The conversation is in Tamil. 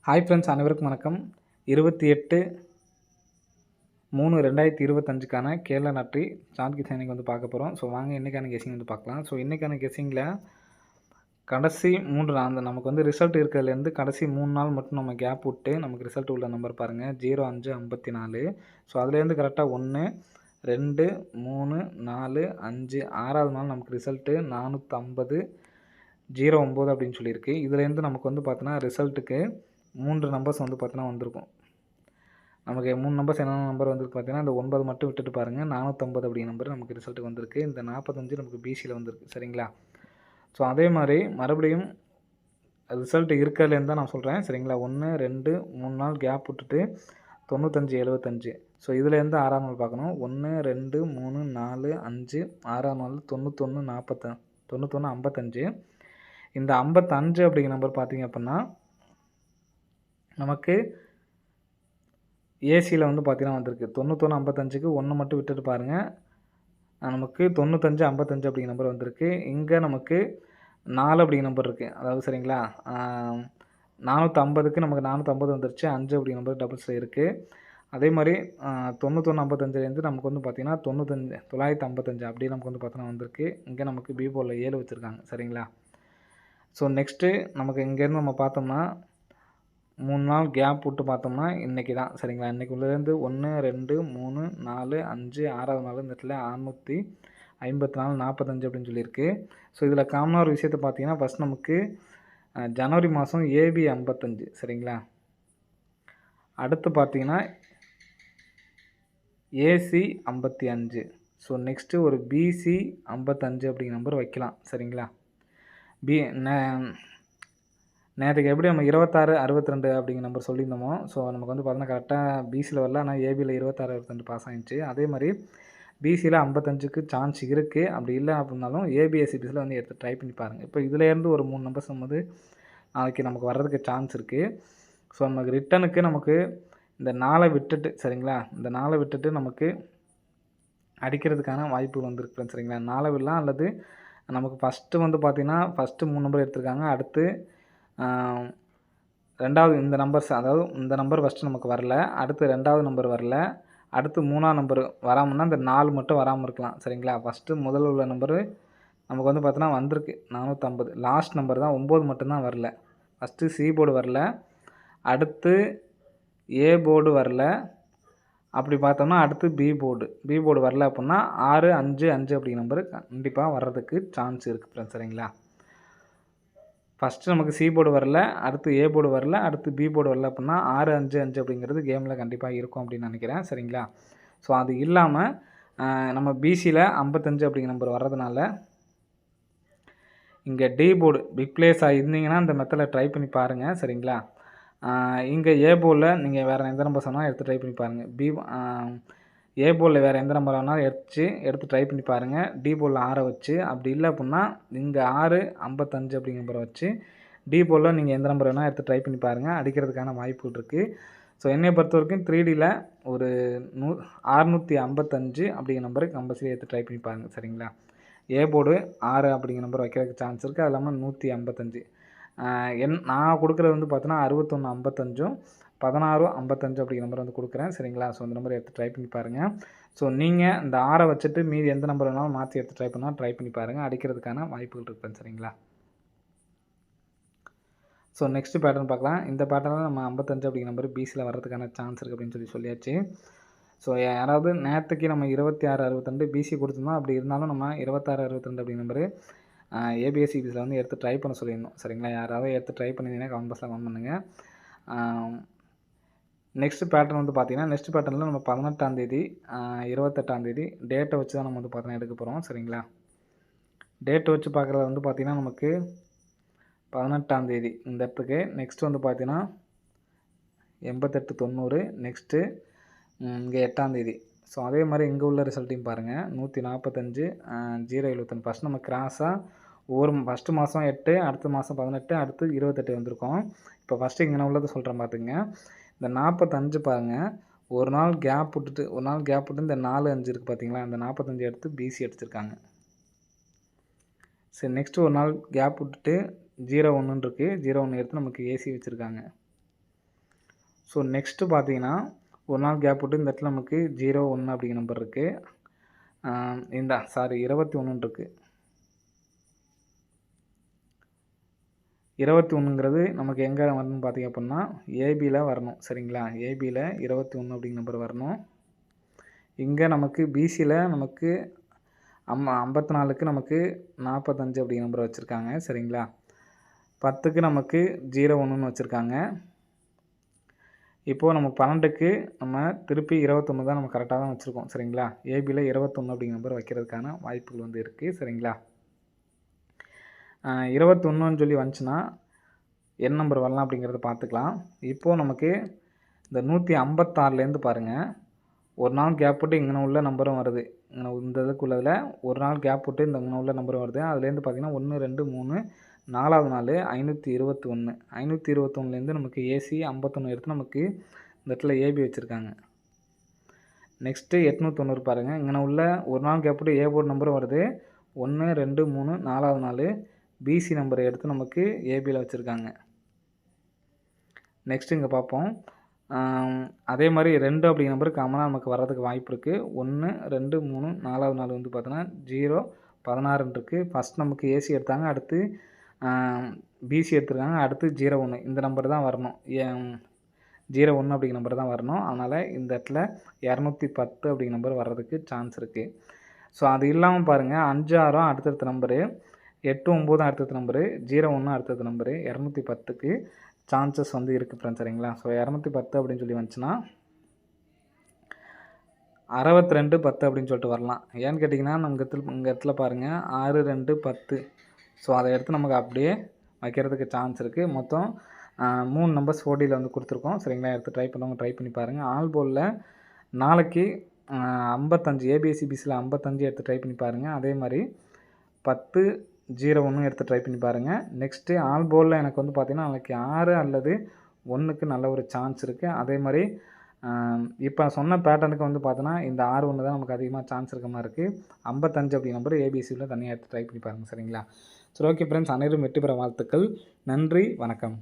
ஹாய் ஃப்ரெண்ட்ஸ், அனைவருக்கும் வணக்கம். 28/3/2025க்கான கேரளா லாட்டரி சார்ட் கெஸிங் வந்து பார்க்க போகிறோம். ஸோ வாங்க இன்றைக்கான கெஸிங் வந்து பார்க்கலாம். ஸோ இன்றைக்கான கெஸிங்கில் கடைசி 3 அந்த நமக்கு வந்து ரிசல்ட் இருக்கிறதுலேருந்து கடைசி 3 நாள் மட்டும் நம்ம கேப் விட்டு நமக்கு ரிசல்ட் உள்ள நம்பர் பாருங்கள், 0554. ஸோ அதுலேருந்து கரெக்டாக 1, 2, 3, 4, 5, 6வது நாள் நமக்கு ரிசல்ட்டு 450, 09 அப்படின்னு சொல்லியிருக்கு. இதுலேருந்து நமக்கு வந்து பார்த்தோன்னா ரிசல்ட்டுக்கு 3 நம்பர்ஸ் வந்து பார்த்தீங்கன்னா வந்திருக்கும். நமக்கு 3 நம்பர்ஸ் என்னென்ன நம்பர் வந்துருக்கு பார்த்தீங்கன்னா, இந்த 9 மட்டும் விட்டுட்டு பாருங்கள், 450 அப்படிங்கிற நம்பர் நமக்கு ரிசல்ட்டுக்கு வந்திருக்கு. இந்த 45 நமக்கு பிசியில் வந்திருக்கு. சரிங்களா? ஸோ அதே மாதிரி மறுபடியும் ரிசல்ட் இருக்கிறதுலேருந்து தான் நான் சொல்கிறேன். சரிங்களா? 1, 2, 3 நாள் கேப் விட்டுட்டு 95, 75. ஸோ இதுலேருந்து 6ஆம் நாள் பார்க்கணும். 1, 2, 3, 4, 5, 6ஆம் நாள் 91, 55. இந்த 55 அப்படிங்கிற நம்பர் பார்த்தீங்க அப்படின்னா நமக்கு ஏசியில் வந்து பார்த்தீங்கன்னா வந்திருக்கு. 91, 55க்கு 1 மட்டும் விட்டுட்டு பாருங்கள், நமக்கு 95, 55 அப்படிங்கிற நம்பர் வந்திருக்கு. இங்கே நமக்கு 4 அப்படிங்கிற நம்பர் இருக்குது. அதாவது சரிங்களா, 450க்கு நமக்கு 450 வந்துருச்சு. 5 அப்படிங்கிற நம்பர் டபுள்ஸில் இருக்குது. அதே மாதிரி 91, 55லேருந்து நமக்கு வந்து பார்த்திங்கன்னா 955 அப்படி நமக்கு வந்து பார்த்தோன்னா வந்திருக்கு. இங்கே நமக்கு பி போர்டில் 7 வச்சுருக்காங்க. சரிங்களா? ஸோ நெக்ஸ்ட்டு நமக்கு இங்கேருந்து நம்ம பார்த்தோம்னா 3 நாள் கேப் விட்டு பார்த்தோம்னா இன்றைக்கி தான். சரிங்களா? இன்றைக்கி உள்ளேருந்து 1, 2, 3, 4, 5, 6வது நாள் இந்த இடத்துல 654, 45 அப்படின்னு சொல்லியிருக்கு. ஸோ இதில் காமனாக ஒரு விஷயத்தை பார்த்தீங்கன்னா, ஃபஸ்ட் நமக்கு ஜனவரி மாதம் ஏபி 55. சரிங்களா? அடுத்து பார்த்தீங்கன்னா ஏசி 55. ஸோ நெக்ஸ்ட்டு ஒரு பிசி 55 அப்படிங்கிற நம்பர் வைக்கலாம். சரிங்களா? நேற்றுக்கு எப்படி நம்ம 26, 62 அப்படிங்கிற நம்பர் சொல்லியிருந்தோமோ, ஸோ நமக்கு வந்து பார்த்தீங்கன்னா கரெக்டாக பிசியில் வரல, ஆனால் ஏபியில் 26, 62 பாஸ் ஆகிடுச்சு. அதே மாதிரி பிசியில் 55க்கு சான்ஸ் இருக்குது. அப்படி இல்லை அப்படின்னாலும் ஏபிஎஸ்சிபிஸில் வந்து எடுத்து ட்ரை பண்ணி பாருங்கள். இப்போ இதுலேருந்து ஒரு 3 நம்பர்ஸ் வந்து நாளைக்கு நமக்கு வர்றதுக்கு சான்ஸ் இருக்குது. ஸோ நமக்கு ரிட்டனுக்கு நமக்கு இந்த 4 விட்டுட்டு, சரிங்களா, இந்த 4 விட்டுட்டு நமக்கு அடிக்கிறதுக்கான வாய்ப்பு வந்துருக்கு. சரிங்களா? 4 விடலாம், அல்லது நமக்கு ஃபஸ்ட்டு வந்து பார்த்திங்கன்னா ஃபஸ்ட்டு 3 நம்பர் எடுத்திருக்காங்க. அடுத்து 2வது இந்த நம்பர்ஸ், அதாவது இந்த நம்பர் ஃபஸ்ட்டு நமக்கு வரல, அடுத்து 2வது நம்பர் வரல, அடுத்து 3ஆம் நம்பர் வராமல்னா இந்த 4 மட்டும் வராமல் இருக்கலாம். சரிங்களா? ஃபஸ்ட்டு முதல்ல உள்ள நம்பரு நமக்கு வந்து பார்த்தோன்னா வந்திருக்கு 450. லாஸ்ட் நம்பர் தான் 9 மட்டும்தான் வரல. ஃபஸ்ட்டு சி போர்டு வரல, அடுத்து ஏ போர்டு வரல, அப்படி பார்த்தோம்னா அடுத்து பி போர்டு வரல அப்படின்னா 6, 5, 5 அப்படிங்கிற நம்பரு கண்டிப்பாக வர்றதுக்கு சான்ஸ் இருக்குது ஃப்ரெண்ட்ஸ். சரிங்களா? ஃபஸ்ட்டு நமக்கு சி போர்டு வரல, அடுத்து ஏ போர்டு வரல, அடுத்து பி போர்டு வரல அப்படின்னா 6, 5, 5 அப்படிங்கிறது கேமில் கண்டிப்பாக இருக்கும் அப்படின்னு நினைக்கிறேன். சரிங்களா? ஸோ அது இல்லாமல் நம்ம பிசியில் 55 அப்படிங்கிற நம்பர் வர்றதுனால இங்கே டி போர்டு பிக் பிளேஸாக இருந்தீங்கன்னா இந்த மெத்தடில் ட்ரை பண்ணி பாருங்கள். சரிங்களா? இங்கே ஏ போர்டில் நீங்கள் வேறு எந்த நம்பர் சொன்னால் எடுத்து ட்ரை பண்ணி பாருங்கள். ஏ போர்டில் வேறு எந்த நம்பர் வேணாலும் எடுத்து ட்ரை பண்ணி பாருங்கள். டி போர்டில் 6 வச்சு, அப்படி இல்லை அப்படின்னா இங்கே 6, 55 அப்படிங்கிற நம்பரை வச்சு டி போர்டில் நீங்கள் எந்த நம்பர் வேணால் எடுத்து ட்ரை பண்ணி பாருங்கள். அடிக்கிறதுக்கான வாய்ப்புகள் இருக்குது. ஸோ என்னை பொறுத்த வரைக்கும் 3Dயில் ஒரு 655 அப்படிங்கிற நம்பருக்கு கம்பல்சரி எடுத்து ட்ரை பண்ணி பாருங்கள். சரிங்களா? ஏ போர்டு 6 அப்படிங்கிற நம்பர் வைக்கிறதுக்கு சான்ஸ் இருக்குது. அது இல்லாமல் 155. நான் கொடுக்குறது வந்து பார்த்தோன்னா 61, 55, 16, 55 அப்படிங்கிற நம்பர் வந்து கொடுக்குறேன். சரிங்களா? ஸோ அந்த நம்பர் எடுத்து ட்ரை பண்ணி பாருங்கள். ஸோ நீங்கள் இந்த 6 வச்சுட்டு மீதி எந்த நம்பர் வேணாலும் மாற்றி எடுத்து ட்ரை பண்ணி பாருங்கள். அடிக்கிறதுக்கான வாய்ப்புகள் இருக்குது. சரிங்களா? ஸோ நெக்ஸ்ட்டு பேட்டர்ன் பார்க்கலாம். இந்த பேட்டர்னில் நம்ம 55 அப்படிங்கிற நம்பர் பிசியில் வர்றதுக்கான சான்ஸ் இருக்குது அப்படின்னு சொல்லியாச்சு. ஸோ யாராவது நேற்றுக்கு நம்ம 26, 62 பிசி கொடுத்துருந்தோம். அப்படி இருந்தாலும் நம்ம 26, 62 அப்படிங்கிற நம்பரு ஏபிஎஸ்சிபிஸில் வந்து எடுத்து ட்ரை பண்ண சொல்லியிருந்தோம். சரிங்களா? யாராவது எடுத்து ட்ரை பண்ணியிருந்தீங்கன்னா கமெண்ட் பாக்ஸில் கமெண்ட் பண்ணுங்கள். நெக்ஸ்ட்டு பேட்டர்ன் வந்து பார்த்திங்கன்னா, நெக்ஸ்ட் பேட்டர்னில் நம்ம 18ஆம் தேதி, 28ஆம் தேதி டேட்டை வச்சு தான் நம்ம வந்து பார்த்தீங்கன்னா எடுக்க போகிறோம். சரிங்களா? டேட்டை வச்சு பார்க்குறது வந்து பார்த்திங்கன்னா நமக்கு 18ஆம் தேதி இந்த இடத்துக்கு. நெக்ஸ்ட்டு வந்து பார்த்திங்கன்னா 88, 90. நெக்ஸ்ட்டு இங்கே 8ஆம் தேதி. ஸோ அதே மாதிரி இங்கே உள்ள ரிசல்ட்டையும் பாருங்கள். 145, 071. ஃபஸ்ட் நம்ம கிராஸாக ஃபஸ்ட்டு மாதம் 8, அடுத்த மாதம் 18, அடுத்து 28 வந்திருக்கோம். இப்போ ஃபஸ்ட்டு இங்கே உள்ளதை சொல்கிறேன் பார்த்துங்க. இந்த 45 பாருங்கள், ஒரு நாள் கேப் விட்டு இந்த 4, 5 இருக்குது பார்த்தீங்களா, அந்த 45 எடுத்து பிசி அடிச்சிருக்காங்க. சரி, நெக்ஸ்ட்டு ஒரு நாள் கேப் விட்டுட்டு 01 இருக்குது, 01 எடுத்து நமக்கு ஏசி வச்சுருக்காங்க. ஸோ நெக்ஸ்ட்டு பார்த்தீங்கன்னா, ஒரு நாள் கேப் விட்டு இந்த இடத்துல நமக்கு 01 அப்படிங்கிற நம்பர் இருக்குது. 21ன்னு இருக்குது. 21ங்கிறது நமக்கு எங்கே வரணும்னு பார்த்தீங்க அப்படின்னா, ஏபியில் வரணும். சரிங்களா? ஏபியில் 21 அப்படிங்கிற நம்பர் வரணும். இங்கே நமக்கு பிசியில் நமக்கு 54க்கு நமக்கு 45 அப்படிங்கிற நம்பர் வச்சுருக்காங்க. சரிங்களா? 10க்கு நமக்கு 01ன்னு வச்சுருக்காங்க. இப்போது நம்ம 12க்கு நம்ம திருப்பி 21 தான் நம்ம கரெக்டாக தான் வச்சுருக்கோம். சரிங்களா? ஏபியில் 21 அப்படிங்கிற நம்பர் வைக்கிறதுக்கான வாய்ப்புகள் வந்து இருக்குது. சரிங்களா? 21ன்னு சொல்லி வந்துச்சுன்னா என்ன நம்பர் வரலாம் அப்படிங்கிறத பார்த்துக்கலாம். இப்போது நமக்கு இந்த 156லேருந்து பாருங்கள், ஒரு நாள் கேப் விட்டு இங்கே உள்ள நம்பரும் வருது. இந்த இதுக்குள்ளதில் ஒரு நாள் கேப் விட்டு இந்த இங்கே உள்ள நம்பரும் வருது. அதுலேருந்து பார்த்தீங்கன்னா 1, 2, 3 4வது நாள் 521. 521லேருந்து நமக்கு ஏசி 51 எடுத்து நமக்கு இந்த இடத்துல ஏபி வச்சுருக்காங்க. நெக்ஸ்ட்டு 890 பாருங்கள், இங்கே உள்ள ஒரு நாள் கேப் விட்டு ஏ போர்டு நம்பரும் வருது. 1, 2, 3 4வது நாள் பிசி நம்பரை எடுத்து நமக்கு ஏபியில் வச்சுருக்காங்க. நெக்ஸ்ட்டு இங்கே பார்ப்போம். அதே மாதிரி 2 அப்படிங்கிற நம்பர் காமனாக நமக்கு வர்றதுக்கு வாய்ப்பு இருக்குது. 1, 2, 3 4வது நாள் வந்து பார்த்தோன்னா 0, 16 இருக்குது. ஃபஸ்ட் நமக்கு ஏசி எடுத்தாங்க, அடுத்து பிசி எடுத்துருக்காங்க, அடுத்து 01 இந்த நம்பர் தான் வரணும். 01 அப்படிங்கிற நம்பர் தான் வரணும். அதனால் இந்த இடத்துல 210 அப்படிங்கிற நம்பர் வர்றதுக்கு சான்ஸ் இருக்குது. ஸோ அது இல்லாமல் பாருங்கள், 5, 6 அடுத்தடுத்த நம்பரு, 8, 9 அடுத்தடுத்த நம்பரு, 01 அடுத்தடுத்த நம்பரு, 210க்கு சான்சஸ் வந்து இருக்குது ஃப்ரெண்ட்ஸ். சரிங்களா? ஸோ 210 அப்படின்னு சொல்லி வந்துச்சுன்னா 62, 10 அப்படின்னு சொல்லிட்டு வரலாம். ஏன்னு கேட்டிங்கன்னா, இந்த இடத்துல பாருங்கள் 6, 2, 10. ஸோ அதை எடுத்து நமக்கு அப்படியே வைக்கிறதுக்கு சான்ஸ் இருக்குது. மொத்தம் 3 நம்பர்ஸ் 4Dயில் வந்து கொடுத்துருக்கோம். சரிங்களா? எடுத்து ட்ரை பண்ணவங்க ட்ரை பண்ணி பாருங்கள். ஆல் போர்டில் நாளைக்கு 55 ஏபிஎஸ்சிபிசியில் 55 எடுத்து ட்ரை பண்ணி பாருங்கள். அதே மாதிரி 10, 01 எடுத்து ட்ரை பண்ணி பாருங்கள். நெக்ஸ்ட்டு ஆல் போர்டில் எனக்கு வந்து பார்த்திங்கன்னா நாளைக்கு 6 அல்லது 1க்கு நல்ல ஒரு சான்ஸ் இருக்குது. அதே மாதிரி இப்போ சொன்ன பேட்டர்னுக்கு வந்து பார்த்தோன்னா இந்த 6, 1 தான் நமக்கு அதிகமாக சான்ஸ் இருக்க மாதிரி இருக்குது. 55 அப்படி நம்பர் ஏபிசியில் தனியாக எடுத்து ட்ரை பண்ணி பாருங்கள். சரிங்களா? சரி, ஓகே ஃப்ரெண்ட்ஸ், அனைவரும் வெற்றி பெற வாழ்த்துக்கள். நன்றி, வணக்கம்.